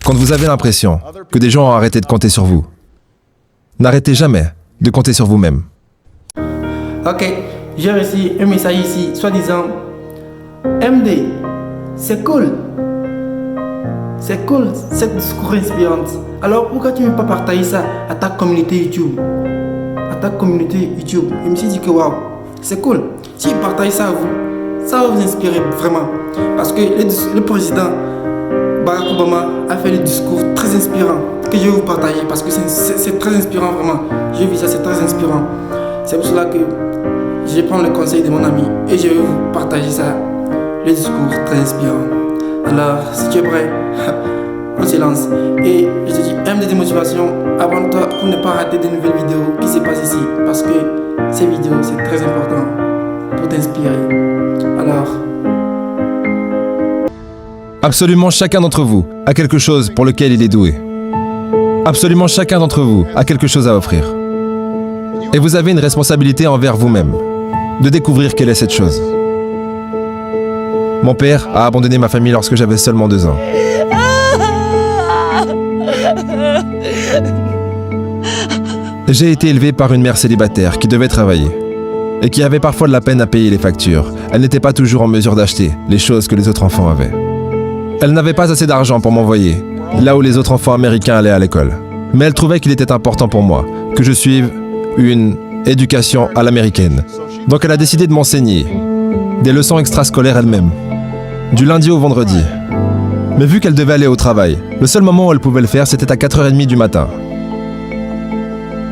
Quand vous avez l'impression que des gens ont arrêté de compter sur vous, n'arrêtez jamais de compter sur vous-même. Ok, j'ai reçu un message ici, soi-disant MD, c'est cool. C'est cool, cette discours inspirante. Alors pourquoi tu ne veux pas partager ça à ta communauté YouTube? À ta communauté YouTube. Je me suis dit que waouh, c'est cool. Si vous partagez ça à vous, ça va vous inspirer vraiment. Parce que le président Barack Obama a fait des discours très inspirants que je vais vous partager parce que c'est très inspirant vraiment. J'ai vu ça, c'est très inspirant. C'est pour cela que je vais prendre le conseil de mon ami et je vais vous partager ça, le discours très inspirant. Alors, si tu es prêt, on se lance. Et je te dis, aime des motivations, abonne-toi pour ne pas rater de nouvelles vidéos qui se passent ici. Parce que ces vidéos, c'est très important pour t'inspirer. Alors... Absolument chacun d'entre vous a quelque chose pour lequel il est doué. Absolument chacun d'entre vous a quelque chose à offrir. Et vous avez une responsabilité envers vous-même, de découvrir quelle est cette chose. Mon père a abandonné ma famille lorsque j'avais seulement 2 ans. J'ai été élevé par une mère célibataire qui devait travailler et qui avait parfois de la peine à payer les factures. Elle n'était pas toujours en mesure d'acheter les choses que les autres enfants avaient. Elle n'avait pas assez d'argent pour m'envoyer là où les autres enfants américains allaient à l'école. Mais elle trouvait qu'il était important pour moi que je suive une éducation à l'américaine. Donc elle a décidé de m'enseigner des leçons extrascolaires elle-même, du lundi au vendredi. Mais vu qu'elle devait aller au travail, le seul moment où elle pouvait le faire, c'était à 4h30 du matin.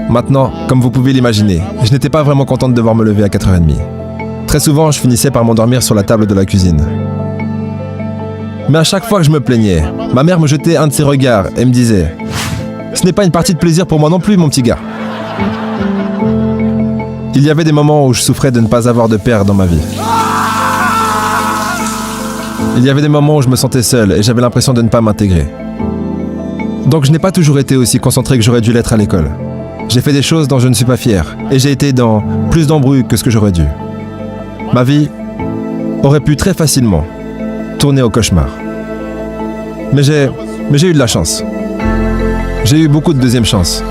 Maintenant, comme vous pouvez l'imaginer, je n'étais pas vraiment contente de devoir me lever à 4h30. Très souvent, je finissais par m'endormir sur la table de la cuisine. Mais à chaque fois que je me plaignais, ma mère me jetait un de ses regards et me disait « Ce n'est pas une partie de plaisir pour moi non plus, mon petit gars. » Il y avait des moments où je souffrais de ne pas avoir de père dans ma vie. Il y avait des moments où je me sentais seul et j'avais l'impression de ne pas m'intégrer. Donc je n'ai pas toujours été aussi concentré que j'aurais dû l'être à l'école. J'ai fait des choses dont je ne suis pas fier et j'ai été dans plus d'embrouilles que ce que j'aurais dû. Ma vie aurait pu très facilement tourner au cauchemar. Mais j'ai eu de la chance. J'ai eu beaucoup de deuxième chance.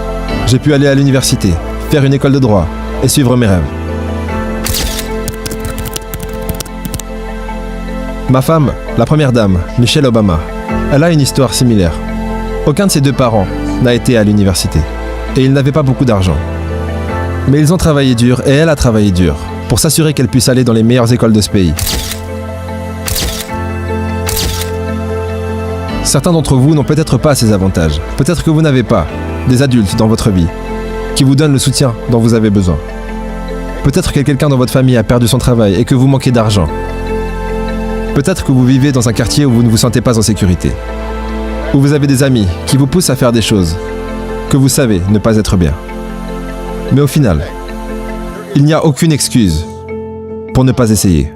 J'ai pu aller à l'université, faire une école de droit et suivre mes rêves. Ma femme, la première dame, Michelle Obama, elle a une histoire similaire. Aucun de ses 2 parents n'a été à l'université et ils n'avaient pas beaucoup d'argent. Mais ils ont travaillé dur et elle a travaillé dur pour s'assurer qu'elle puisse aller dans les meilleures écoles de ce pays. Certains d'entre vous n'ont peut-être pas ces avantages. Peut-être que vous n'avez pas des adultes dans votre vie qui vous donnent le soutien dont vous avez besoin. Peut-être que quelqu'un dans votre famille a perdu son travail et que vous manquez d'argent. Peut-être que vous vivez dans un quartier où vous ne vous sentez pas en sécurité. Où vous avez des amis qui vous poussent à faire des choses que vous savez ne pas être bien. Mais au final, il n'y a aucune excuse pour ne pas essayer.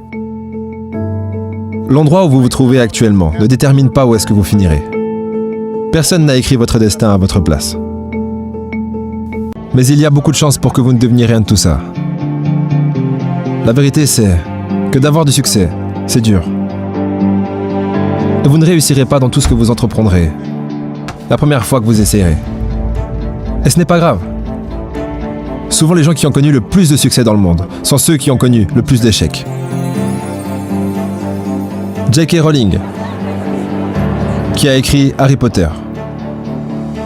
L'endroit où vous vous trouvez actuellement ne détermine pas où est-ce que vous finirez. Personne n'a écrit votre destin à votre place. Mais il y a beaucoup de chances pour que vous ne deveniez rien de tout ça. La vérité, c'est que d'avoir du succès, c'est dur. Et vous ne réussirez pas dans tout ce que vous entreprendrez la première fois que vous essayerez. Et ce n'est pas grave. Souvent, les gens qui ont connu le plus de succès dans le monde sont ceux qui ont connu le plus d'échecs. J.K. Rowling, qui a écrit Harry Potter.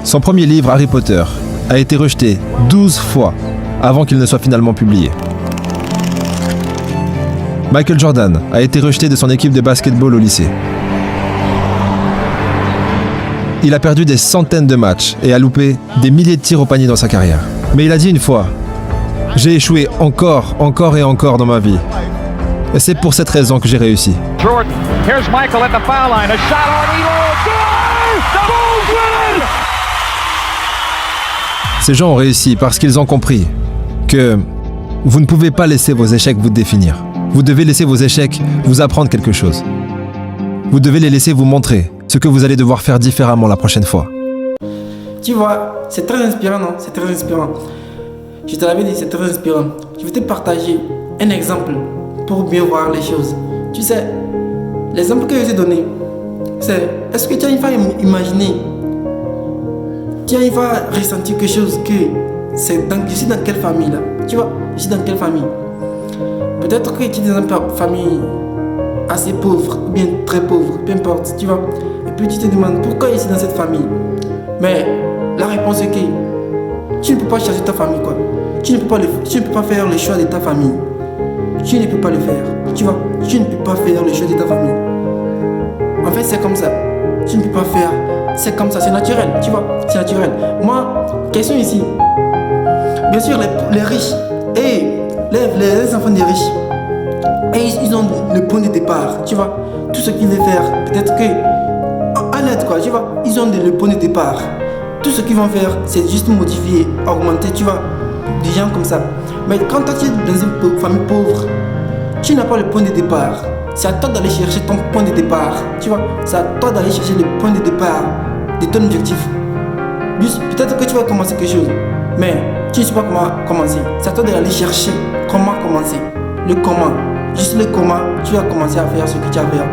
Son premier livre, Harry Potter, a été rejeté 12 fois avant qu'il ne soit finalement publié. Michael Jordan a été rejeté de son équipe de basketball au lycée. Il a perdu des centaines de matchs et a loupé des milliers de tirs au panier dans sa carrière. Mais il a dit une fois « J'ai échoué encore et encore dans ma vie. Et c'est pour cette raison que j'ai réussi. » Jordan, here's Michael at the foul line. A shot on Elo. Good! The Bulls win! Ces gens ont réussi parce qu'ils ont compris que vous ne pouvez pas laisser vos échecs vous définir. Vous devez laisser vos échecs vous apprendre quelque chose. Vous devez les laisser vous montrer ce que vous allez devoir faire différemment la prochaine fois. Tu vois, c'est très inspirant, non? C'est très inspirant. Je te l'avais dit, c'est très inspirant. Je vais te partager un exemple pour bien voir les choses. Tu sais, l'exemple que je t'ai donné, c'est est-ce que tu as une fois imaginé tu arrives à ressentir quelque chose que je suis dans quelle famille là? Tu vois, je suis dans quelle famille? Peut-être que tu es dans une famille assez pauvre, ou bien très pauvre, peu importe, tu vois. Et puis tu te demandes pourquoi je suis dans cette famille. Mais la réponse est que tu ne peux pas chercher ta famille, quoi. Tu ne peux pas faire le choix de ta famille. Tu ne peux pas le faire, tu vois. Tu ne peux pas faire le choix de ta famille. En fait, c'est comme ça. Tu ne peux pas faire. C'est comme ça, c'est naturel, tu vois. C'est naturel. Moi, question ici. Bien sûr, les riches et les enfants des riches, et ils ont le point de départ, tu vois. Tout ce qu'ils veulent faire, peut-être que honnête, quoi, tu vois. Ils ont le point de départ. Tout ce qu'ils vont faire, c'est juste modifier, augmenter, tu vois. Des gens comme ça. Mais quand tu es dans une famille pauvre, tu n'as pas le point de départ. C'est à toi d'aller chercher ton point de départ. Tu vois, c'est à toi d'aller chercher le point de départ de ton objectif. Peut-être que tu vas commencer quelque chose, mais tu ne sais pas comment commencer. C'est à toi d'aller chercher comment commencer. Le comment. Juste le comment, tu vas commencer à faire ce que tu as à faire.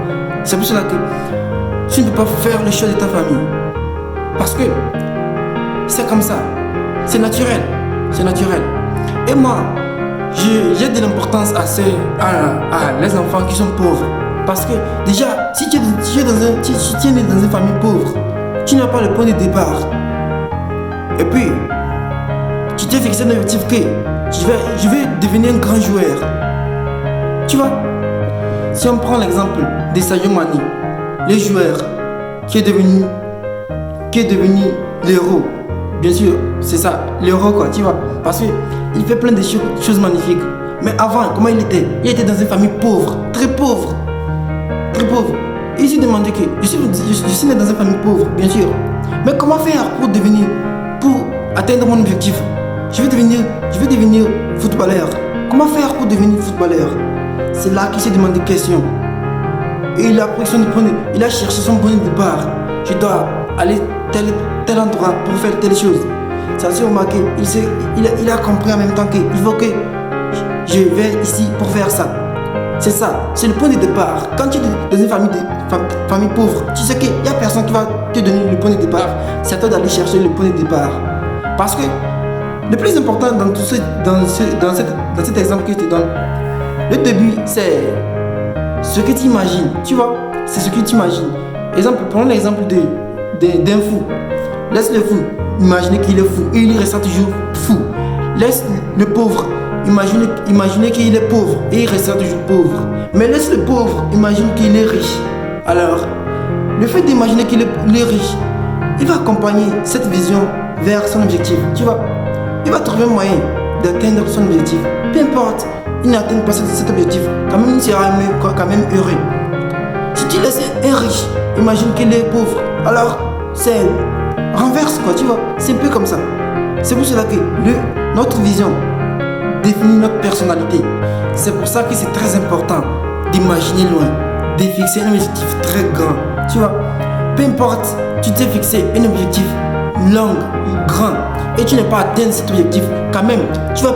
C'est pour cela que tu ne peux pas faire le choix de ta famille. Parce que c'est comme ça. C'est naturel. C'est naturel. Et moi, j'ai de l'importance à les enfants qui sont pauvres. Parce que déjà, si tu es dans une famille pauvre, tu n'as pas le point de départ. Et puis, tu t'es fixé un objectif que je vais devenir un grand joueur. Tu vois, si on prend l'exemple de Sadio Mané, le joueur qui est devenu l'héros. Bien sûr, c'est ça, l'héros, quoi, tu vois. Parce qu'il fait plein de choses magnifiques. Mais avant, comment il était? Il était dans une famille pauvre, très pauvre. Très pauvre. Et il s'est demandé que je suis né dans une famille pauvre, bien sûr. Mais comment faire pour atteindre mon objectif? Je vais devenir footballeur. Comment faire pour devenir footballeur? C'est là qu'il s'est demandé des questions. Et il a cherché son point de départ. Je dois aller tel endroit pour faire telle chose. Ça s'est remarqué. Il a compris en même temps qu'il faut que je vais ici pour faire ça. C'est ça, c'est le point de départ. Quand tu es dans une famille pauvre, tu sais qu'il n'y a personne qui va te donner le point de départ. C'est à toi d'aller chercher le point de départ. Parce que le plus important dans cet exemple que je te donne, le début, c'est ce que tu imagines. Tu vois, c'est ce que tu imagines. Prenons l'exemple d'un fou. Laisse le fou imaginer qu'il est fou et il restera toujours fou. Laisse le pauvre imaginer qu'il est pauvre et il restera toujours pauvre. Mais laisse le pauvre imaginer qu'il est riche. Alors, le fait d'imaginer qu'il est riche, il va accompagner cette vision vers son objectif. Tu vois, il va trouver un moyen d'atteindre son objectif. Peu importe, il n'atteint pas cet objectif. Quand même, il sera quand même heureux. Si tu laisses un riche imagine qu'il est pauvre, alors c'est renverse, quoi, tu vois. C'est un peu comme ça. C'est pour cela que notre vision définit notre personnalité. C'est pour ça que c'est très important d'imaginer loin, de fixer un objectif très grand. Tu vois, peu importe, tu t'es fixé un objectif long, grand, et tu n'as pas atteint cet objectif, quand même, tu vois,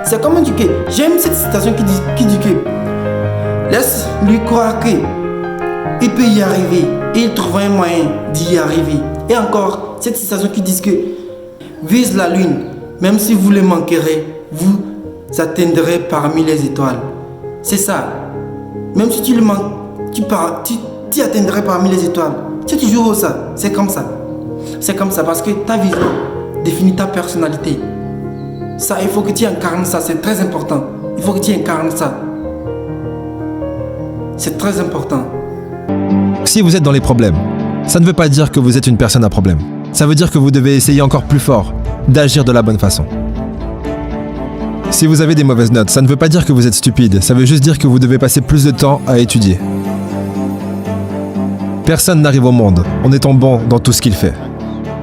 c'est comme un dit que j'aime cette citation qui dit que laisse lui croire qu'il peut y arriver et il trouvera un moyen d'y arriver. Et encore, cette citation qui dit que vise la lune, même si vous le manquerez, vous atteindrez parmi les étoiles. C'est ça. Même si tu le manques, tu atteindrais parmi les étoiles. C'est toujours ça. C'est comme ça. C'est comme ça parce que ta vision définit ta personnalité. Ça, il faut que tu incarnes ça. C'est très important. Il faut que tu incarnes ça. C'est très important. Si vous êtes dans les problèmes, ça ne veut pas dire que vous êtes une personne à problème. Ça veut dire que vous devez essayer encore plus fort d'agir de la bonne façon. Si vous avez des mauvaises notes, ça ne veut pas dire que vous êtes stupide, ça veut juste dire que vous devez passer plus de temps à étudier. Personne n'arrive au monde en étant bon dans tout ce qu'il fait.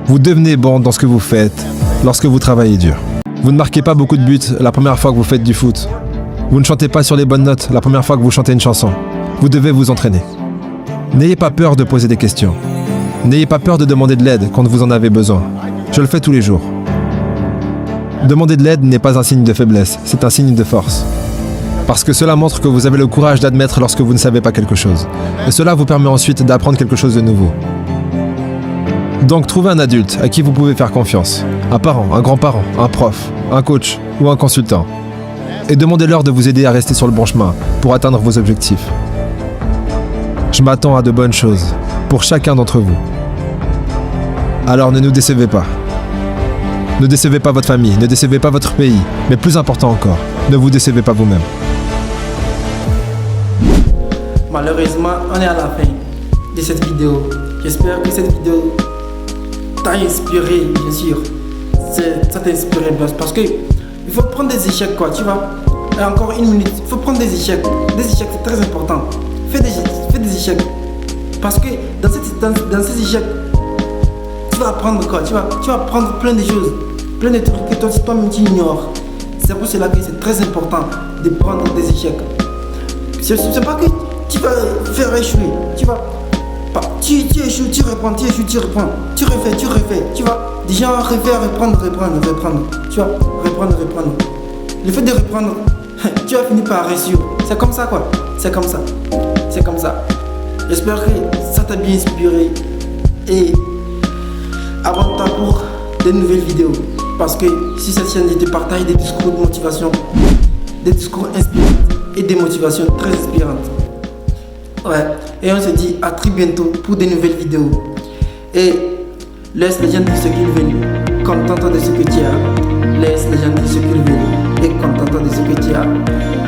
Vous devenez bon dans ce que vous faites lorsque vous travaillez dur. Vous ne marquez pas beaucoup de buts la première fois que vous faites du foot. Vous ne chantez pas sur les bonnes notes la première fois que vous chantez une chanson. Vous devez vous entraîner. N'ayez pas peur de poser des questions. N'ayez pas peur de demander de l'aide quand vous en avez besoin. Je le fais tous les jours. Demander de l'aide n'est pas un signe de faiblesse, c'est un signe de force. Parce que cela montre que vous avez le courage d'admettre lorsque vous ne savez pas quelque chose. Et cela vous permet ensuite d'apprendre quelque chose de nouveau. Donc trouvez un adulte à qui vous pouvez faire confiance. Un parent, un grand-parent, un prof, un coach ou un consultant. Et demandez-leur de vous aider à rester sur le bon chemin pour atteindre vos objectifs. Je m'attends à de bonnes choses pour chacun d'entre vous. Alors ne nous décevez pas. Ne décevez pas votre famille, ne décevez pas votre pays, mais plus important encore, ne vous décevez pas vous-même. Malheureusement, on est à la fin de cette vidéo. J'espère que cette vidéo t'a inspiré, bien sûr. Ça t'a inspiré parce que il faut prendre des échecs, quoi, tu vois. Et encore une minute, il faut prendre des échecs. Des échecs, c'est très important. Fais des échecs. Parce que dans ces échecs, tu vas apprendre quoi, tu vas apprendre plein de choses. Plein de trucs que toi-même tu ignores. C'est pour cela que c'est très important de prendre des échecs. C'est pas que tu vas faire échouer, tu vas. Tu échoues, tu reprends, tu échoues, tu reprends. Tu refais, tu vas. Déjà refaire, reprendre. Tu vas reprendre. Le fait de reprendre, tu vas finir par réussir. C'est comme ça quoi. C'est comme ça. J'espère que ça t'a bien inspiré. Et abonne-toi pour de nouvelles vidéos. Parce que si cette chaîne te partage des discours de motivation, des discours inspirants et des motivations très inspirantes. Ouais. Et on se dit à très bientôt pour de nouvelles vidéos. Et laisse les gens dire ce qu'ils veulent. Contente de ce que tu as. Laisse les gens dire ce qu'ils veulent. Et contente de ce que tu as.